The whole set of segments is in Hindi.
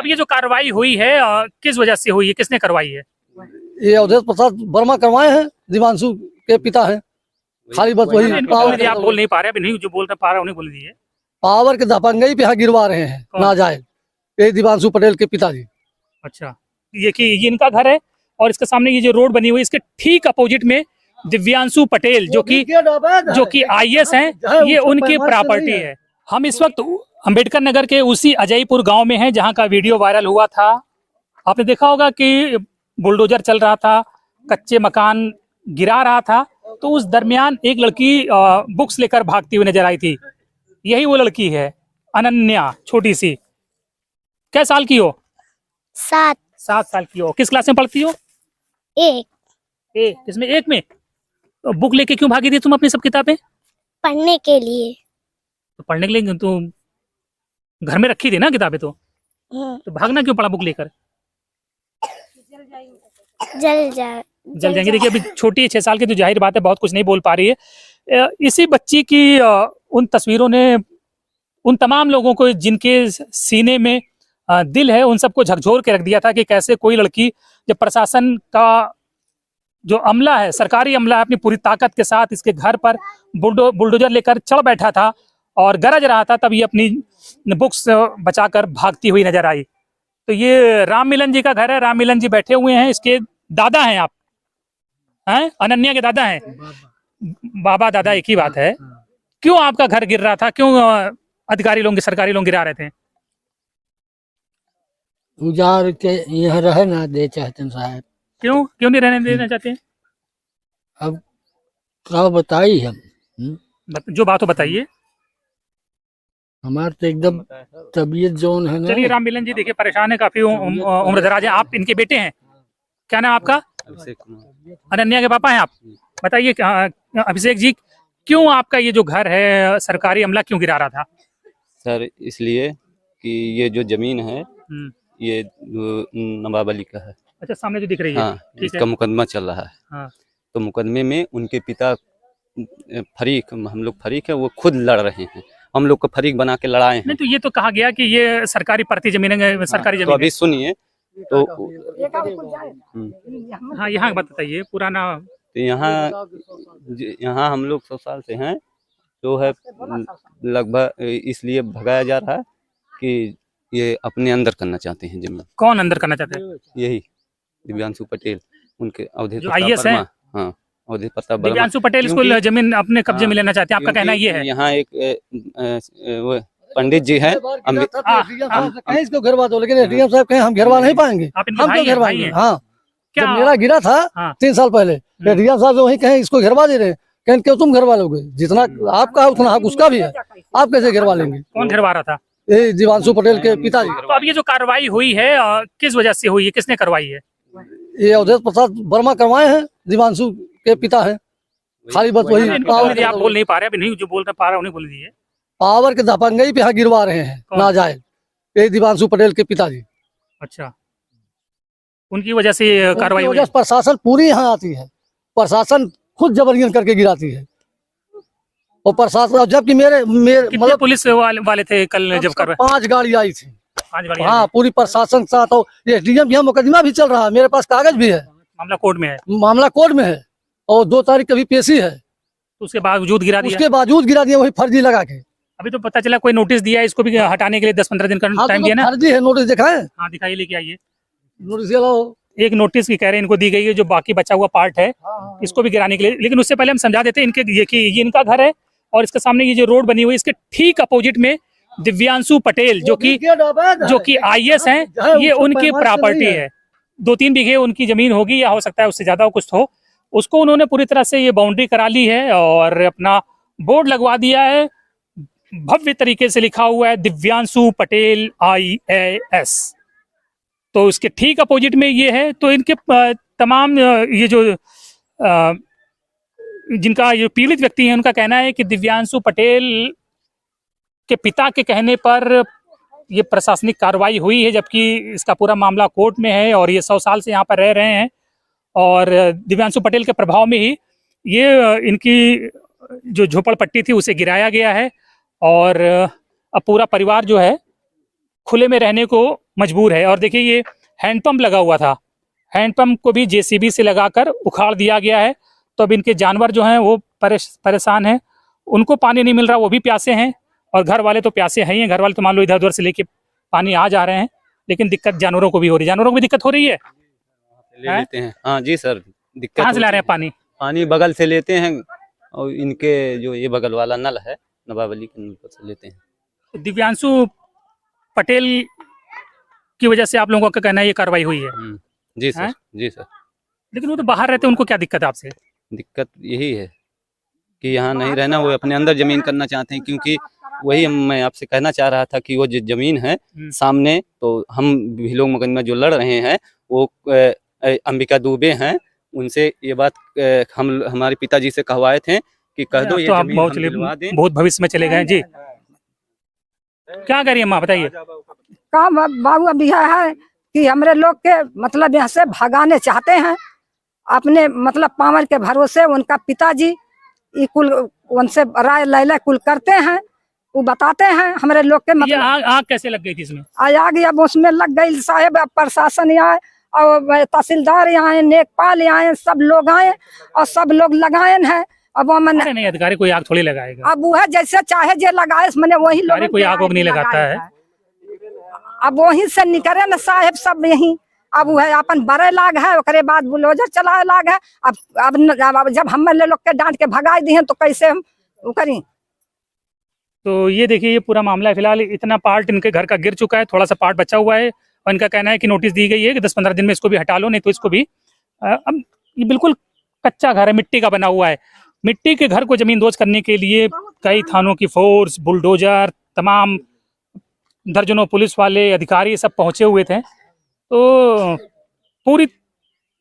अब ये जो कार्रवाई हुई है किस वजह से हुई है, किसने करवाई है? ये अवधेश प्रसाद वर्मा करवाए हैं, दिवांशु के पिता हैं। खाली बस वही आप बोल नहीं पा रहे, अभी नहीं जो बोल पा रहा उन्हें बोल दीजिए। पावर के दबंगई पे यहाँ गिरवा रहे हैं नाजायज, ये दिवांशु पटेल के पिताजी। अच्छा, ये इनका घर है और इसके सामने ये जो रोड बनी हुई है इसके ठीक अपोजिट में दिव्यांशु पटेल जो कि IAS हैं, ये उनकी प्रॉपर्टी है। हम इस वक्त अंबेडकर नगर के उसी अजयपुर गांव में हैं जहां का वीडियो वायरल हुआ था। आपने देखा होगा कि बुलडोजर चल रहा था, कच्चे मकान गिरा रहा था, तो उस दरमियान एक लड़की बुक्स लेकर भागती हुई नजर आई थी। यही वो लड़की है, अनन्या, छोटी सी। क्या साल की हो? 7 साल की हो। किस क्लास में पढ़ती हो? एक। इसमें एक में तो बुक लेके क्यों भागी थी तुम अपनी सब किताबें? पढ़ने के लिए। तो पढ़ने के लिए तो घर में रखी थी ना किताबें, तो भागना क्यों पड़ा बुक लेकर? जल जाएंगे। देखिए अभी छोटी है, 6 साल की, तो जाहिर बात है बहुत कुछ नहीं बोल पा रही है। इसी बच्ची की उन तस्वीरों ने उन तमाम लोगों को जिनके सीने में दिल है, उन सबको झकझोर के रख दिया था कि कैसे कोई लड़की, जब प्रशासन का जो अमला है, सरकारी अमला है, अपनी पूरी ताकत के साथ इसके घर पर बुलडोजर लेकर चढ़ बैठा था और गरज रहा था, तब ये अपनी बुक्स बचाकर भागती हुई नजर आई। तो ये राम मिलन जी का घर है, राम मिलन जी बैठे हुए हैं, इसके दादा हैं। आप हैं अनन्या के दादा हैं? बाबा दादा एक ही बात है। क्यों आपका घर गिर रहा था? क्यों अधिकारी लोग, सरकारी लोग गिरा रहे थे? उजाड़ के यहाँ रहे ना दे चाहते साहब। क्यों नहीं रहने देना चाहते? अब क्या बताइए हम? जो बात हो बताइए। हमारे तो एकदम तबीयत जोन है ना। चलिए, राम मिलन जी देखिए परेशान है, काफी उम्र दराज है। आप इनके बेटे हैं? क्या नाम आपका? अनन्या के पापा हैं आप? बताइए अभिषेक जी, क्यों आपका ये जो घर है सरकारी अमला क्यों गिरा रहा था? सर इसलिए कि ये जो जमीन है ये नवाब अली का है। अच्छा, सामने जो दिख रही है। हाँ, इसका मुकदमा चल रहा है। हाँ। तो मुकदमे में उनके पिता फरीक, हम लोग फरीक है, वो खुद लड़ रहे हैं, हम लोग को फरीक बना के लड़ाए हैं। नहीं, तो ये तो कहा गया कि ये सरकारी परती जमीन है, सरकारी जमीन। तो अभी सुनिए तो हाँ, यहाँ बताइए पुराना। तो यहाँ हम लोग 100 साल से हैं, जो है लगभग इसलिए भगाया जा रहा है कि ये अपने अंदर करना चाहते हैं जमीन। कौन अंदर करना चाहते हैं? यही दिव्यांशु पटेल, उनके अवधेश IAS है। हाँ, अवधेश प्रताप वर्मा। दिव्यांशु पटेल इसको जमीन अपने कब्जे में लेना चाहते हैं, आपका कहना ये है? यहाँ एक पंडित जी है, इसको घरवा दो, लेकिन एडीएम साहब कहें हम घरवा नहीं पाएंगे। हम तो घरवाएंगे। हाँ, क्या जब मेरा गिरा था 3 साल पहले, एडीएम साहब वही कहें इसको घरवा दे रहे, कहें क्यों तुम घरवा लोगे? जितना आपका है उतना हक उसका भी है, आप कैसे घरवा लेंगे? कौन घरवा रहा था? ये दिवांशु पटेल के पिताजी। तो अब ये जो कार्रवाई हुई है किस वजह से हुई है, किसने करवाई है? ये अवधेश प्रसाद वर्मा करवाए हैं, दिवांशु के पिता हैं। खाली बस वही आप बोल नहीं पा रहे, अभी नहीं जो बोल पा रहा उन्हें बोल दीजिए। पावर के दबंगई पे यहाँ गिरवा रहे हैं नाजायज, ये दिवांशु पटेल के पिताजी। अच्छा, उनकी वजह से कार्रवाई हुई? प्रशासन पूरी यहाँ आती है, प्रशासन खुद जबरदस्ती करके गिराती है। और प्रशासन, जबकि मेरे मतलब पुलिस वाले थे कल जब कर 5 गाड़ी आई थी। 5 गाड़ी? हाँ, पूरी प्रशासन के साथ। और एसडीएम यहाँ मुकदमा भी चल रहा है, मेरे पास कागज भी है। मामला कोर्ट में है? मामला कोर्ट में है और 2 तारीख कभी पेशी है। तो उसके बावजूद गिरा दिया? उसके बावजूद गिरा दिया, वही फर्जी लगा के। अभी तो पता चला कोई नोटिस दिया है इसको भी हटाने के लिए, 10-15 दिन का टाइम दिया ना? फर्जी है, नोटिस दिखाएं। हाँ, दिखाइए, लेके आइए नोटिस। एक नोटिस की कह रहे हैं इनको दी गई है, जो बाकी बचा हुआ पार्ट है इसको भी गिराने के लिए। लेकिन उससे पहले हम समझा देते हैं इनके, ये इनका घर है और इसके सामने ये जो रोड बनी हुई है इसके ठीक अपोजिट में दिव्यांशु पटेल जो कि IAS हैं, ये उनकी प्रॉपर्टी है। 2-3 बीघे उनकी जमीन होगी, या हो सकता है उससे ज्यादा कुछ हो। उसको उन्होंने पूरी तरह से ये बाउंड्री करा ली है और अपना बोर्ड लगवा दिया है, भव्य तरीके से लिखा हुआ है दिव्यांशु पटेल IAS। तो इसके ठीक अपोजिट में ये है। तो इनके तमाम ये जो जिनका ये पीड़ित व्यक्ति है उनका कहना है कि दिव्यांशु पटेल के पिता के कहने पर ये प्रशासनिक कार्रवाई हुई है, जबकि इसका पूरा मामला कोर्ट में है और ये 100 साल से यहाँ पर रह रहे हैं और दिव्यांशु पटेल के प्रभाव में ही ये इनकी जो झोपड़पट्टी थी उसे गिराया गया है और अब पूरा परिवार जो है खुले में रहने को मजबूर है। और देखिए ये हैंडपंप लगा हुआ था, हैंडपंप को भी जेसीबी से लगाकर उखाड़ दिया गया है। तो अब इनके जानवर जो हैं वो परेशान हैं, उनको पानी नहीं मिल रहा, वो भी प्यासे हैं, और घर वाले तो प्यासे हैं ही हैं। घर वाले तो मान लो इधर उधर से लेके पानी आ जा रहे हैं, लेकिन दिक्कत जानवरों को भी हो रही है। जानवरों को भी दिक्कत हो रही है। ले लेते हैं। हाँ जी सर, दिक्कत कहाँ से ला होती रहे हैं है। पानी? पानी बगल से लेते हैं, और इनके जो ये बगल वाला नल है, नवाबली के नल पर से लेते हैं। दिव्यांशु पटेल की वजह से आप लोगों का कहना है ये कार्रवाई हुई है, जी सर, हैं? जी सर। लेकिन वो तो बाहर रहते हैं, उनको क्या दिक्कत है आपसे? दिक्कत यही है कि यहाँ नहीं रहना, वो अपने अंदर जमीन करना चाहते हैं। क्योंकि वही मैं आपसे कहना चाह रहा था कि वो जो जमीन है सामने, तो हम भी लोग मुकदमा जो लड़ रहे हैं वो अंबिका दुबे हैं, उनसे ये बात हम हमारे पिताजी से कहवाए थे कि कह दो ये तो आप जमीन बहुत हम दिलवा दें। बहुत भविष्य में चले गए जी। क्या करिए माँ, बताइए। काम बाबू अभी है कि हमरे लोग के मतलब यहाँ से भगाने चाहते हैं, अपने मतलब पावर के भरोसे। उनका पिताजी कुल उनसे राय लैला कुल करते हैं, वो बताते हैं हमरे लोग के ये मतलब आग कैसे लग गई थी इसमें? आग अब उसमें लग गई साहेब। अब प्रशासन आए और तहसीलदार आए, नेकपाल आए, सब लोग आए और सब लोग लगाए हैं। अब वो मैंने अरे नहीं, अधिकारी कोई आग थोड़ी लगाएगा। अब वो है जैसे चाहे जे लगाए, मैंने वही लोग कोई आग उग नहीं लगाता है। अब वहीं से निकले न साहेब सब यहीं। अब वो है अपन बड़े लाग है, ओकरे बाद बुलडोजर चलाए लाग है। अब जब हम लोग के डांट के भगाई दी हैं तो कैसे हम वो करें? तो ये देखिए, ये पूरा मामला है। फिलहाल इतना पार्ट इनके घर का गिर चुका है, थोड़ा सा पार्ट बचा हुआ है, और इनका कहना है कि नोटिस दी गई है कि 10-15 दिन में इसको भी हटा लो, नहीं तो इसको भी अब ये बिल्कुल कच्चा घर है, मिट्टी का बना हुआ है। मिट्टी के घर को जमींदोज करने के लिए कई थानों की फोर्स, बुलडोजर, तमाम दर्जनों पुलिस वाले अधिकारी सब पहुंचे हुए थे। तो पूरी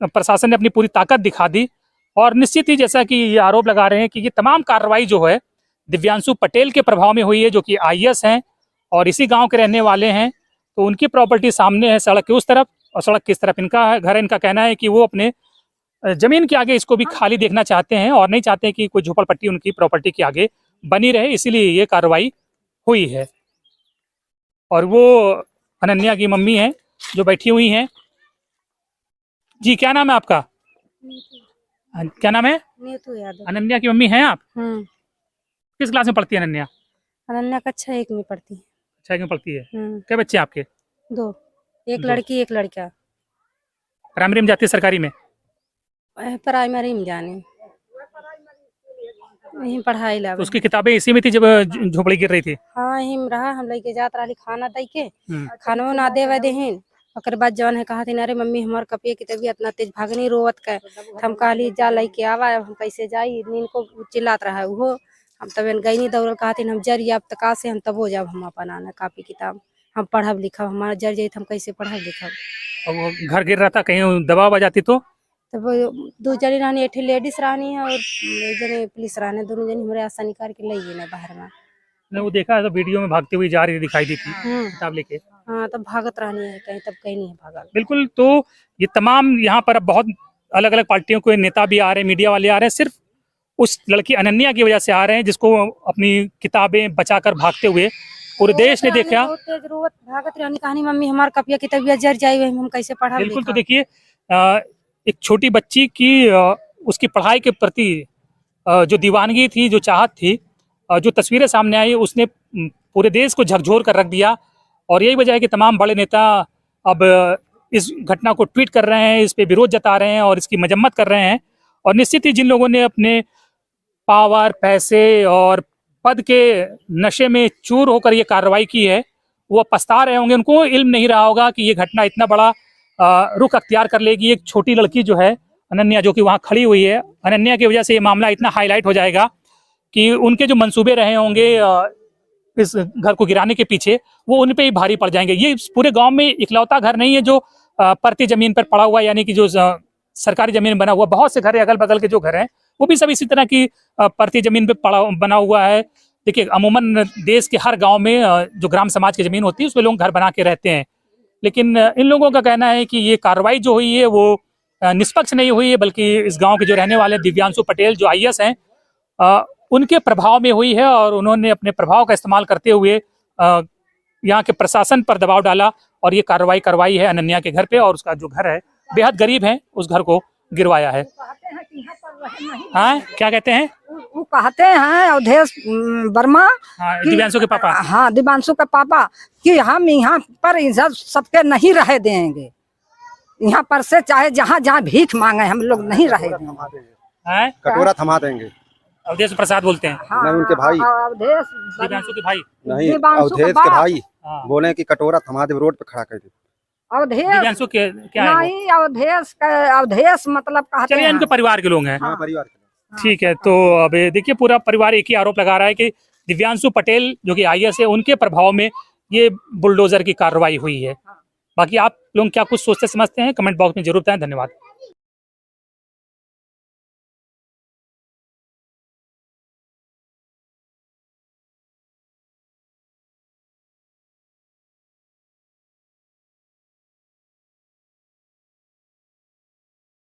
प्रशासन ने अपनी पूरी ताकत दिखा दी, और निश्चित ही जैसा कि ये आरोप लगा रहे हैं कि ये तमाम कार्रवाई जो है दिव्यांशु पटेल के प्रभाव में हुई है, जो कि आईएएस हैं और इसी गांव के रहने वाले हैं। तो उनकी प्रॉपर्टी सामने है, सड़क के उस तरफ, और सड़क किस तरफ इनका घर है। इनका कहना है कि वो अपने जमीन के आगे इसको भी खाली देखना चाहते हैं, और नहीं चाहते कि कोई झोपड़पट्टी उनकी प्रॉपर्टी के आगे बनी रहे, इसीलिए ये कार्रवाई हुई है। और वो अनन्या की मम्मी है जो बैठी हुई हैं। जी, क्या नाम है आपका? क्या नाम है? नीतू यादव। अनन्या की मम्मी हैं आप? किस क्लास में पढ़ती है अनन्या? अनन्या कक्षा 1 में पढ़ती है। कक्षा 1 में पढ़ती है। क्या बच्चे हैं आपके? 2, एक दो। लड़की एक लड़का। प्राइमरी में जाती है, सरकारी में? प्राइमरी में जाने यहीं पढ़ाई ला। तो उसकी किताबें इसी में थी जब झोपड़ी गिर रही थी? हाँ, यहीं रहा। हम लेके जात रही खाना दे के, खाना ना देवे देहिन। ओकर बाद जवन है कहा थी, अरे मम्मी हमार कपिया की तबीयत इतना तेज भागनी रोवत का। हम कहली जा लेके आवा, हम कैसे जाई? नीन को चिल्लात रहा वो। हम तब गई नहीं दौड़ल, कहा थी हम जरिए अब तक से हम तब हो जाब, हम अपन आना कापी किताब हम पढ़ब लिखब। हमारा जर जाई हम कैसे पढ़ब लिखब? और वो घर गिर रहा था, कहीं दबाव आ जाती तो? तब 2 जनी रहनी, एक लेडीज रहनी है और एक जने पुलिस रहने, दोनों जनी हमारे आशा निकाल के ले गए बाहर में। ने वो देखा तो वीडियो में भागती हुई जा रही थी, दिखाई दी थी किताब लेके। हाँ, तब भागत रहनी है कहीं, तब कहीं नहीं भागा। बिल्कुल। तो ये तमाम यहाँ पर अब बहुत अलग अलग पार्टियों के नेता भी आ रहे हैं, मीडिया वाले आ रहे हैं, सिर्फ उस लड़की अनन्या की वजह से आ रहे हैं, जिसको अपनी किताबें बचाकर भागते हुए पूरे देश ने देखा। तेज रोवत भागत रहनी, कहानी मम्मी हमार कपिया की तबीयत जर जाई, हम कैसे पढ़ा? बिल्कुल। तो देखिए, एक छोटी बच्ची की उसकी पढ़ाई के प्रति जो दीवानगी थी, जो चाहत थी, जो तस्वीरें सामने आई, उसने पूरे देश को झकझोर कर रख दिया। और यही वजह है कि तमाम बड़े नेता अब इस घटना को ट्वीट कर रहे हैं, इस पे विरोध जता रहे हैं और इसकी मजम्मत कर रहे हैं। और निश्चित ही जिन लोगों ने अपने पावर, पैसे और पद के नशे में चूर होकर ये कार्रवाई की है, वो पछता रहे होंगे। उनको इल्म नहीं रहा होगा कि ये घटना इतना बड़ा रुख अख्तियार कर लेगी। एक छोटी लड़की जो है अनन्या, जो कि वहाँ खड़ी हुई है, अनन्या की वजह से ये मामला इतना हाईलाइट हो जाएगा कि उनके जो मंसूबे रहे होंगे इस घर को गिराने के पीछे, वो उन पे ही भारी पड़ जाएंगे। ये पूरे गांव में इकलौता घर नहीं है जो परती जमीन पर पड़ा हुआ, यानी कि जो सरकारी जमीन बना हुआ। बहुत से घर है, अगल बगल के जो घर हैं वो भी सब इसी तरह की परती जमीन पे बना हुआ है। देखिए, अमूमन देश के हर गांव में जो ग्राम समाज की जमीन होती है उसमें लोग घर बना के रहते हैं। लेकिन इन लोगों का कहना है कि ये कार्रवाई जो हुई है वो निष्पक्ष नहीं हुई है, बल्कि इस गांव के जो रहने वाले दिव्यांशु पटेल जो आईएएस हैं उनके प्रभाव में हुई है, और उन्होंने अपने प्रभाव का इस्तेमाल करते हुए यहाँ के प्रशासन पर दबाव डाला और ये कार्रवाई करवाई है अनन्या के घर पे, और उसका जो घर है बेहद गरीब है उस घर को गिरवाया है। हाँ, क्या कहते हैं? वो कहते हैं अवधेश वर्मा, हाँ, दिव्यांशु के पापा। हाँ, दिव्यांशु के पापा, कि हम यहाँ पर इज्जत सबके नहीं रह देंगे, यहाँ पर से चाहे जहाँ जहाँ भीख मांगे हम लोग नहीं रह देंगे। हैं? कटोरा थमा देंगे। अवधेश प्रसाद बोलते हैं। हाँ, नहीं, उनके भाई। अवधेश दिव्यांशु के भाई। नहीं, दिव्यांशु के अवधेश के बाप। भाई हाँ। बोले कि कटोरा थमा दे, रोड पे खड़ा कर दे। अवधेश दिव्यांशु के क्या है वो? नहीं, अवधेश मतलब कहते चलिए, हैं। इनके परिवार के लोग हैं। हाँ, परिवार के लोग। ठीक है, तो अब देखिए पूरा परिवार एक ही आरोप लगा रहा है कि दिव्यांशु पटेल जो कि IAS है, उनके प्रभाव में ये बुलडोजर की कार्रवाई हुई है। बाकी आप लोग क्या कुछ सोचते समझते हैं, कमेंट बॉक्स में जरूर बताएं। धन्यवाद।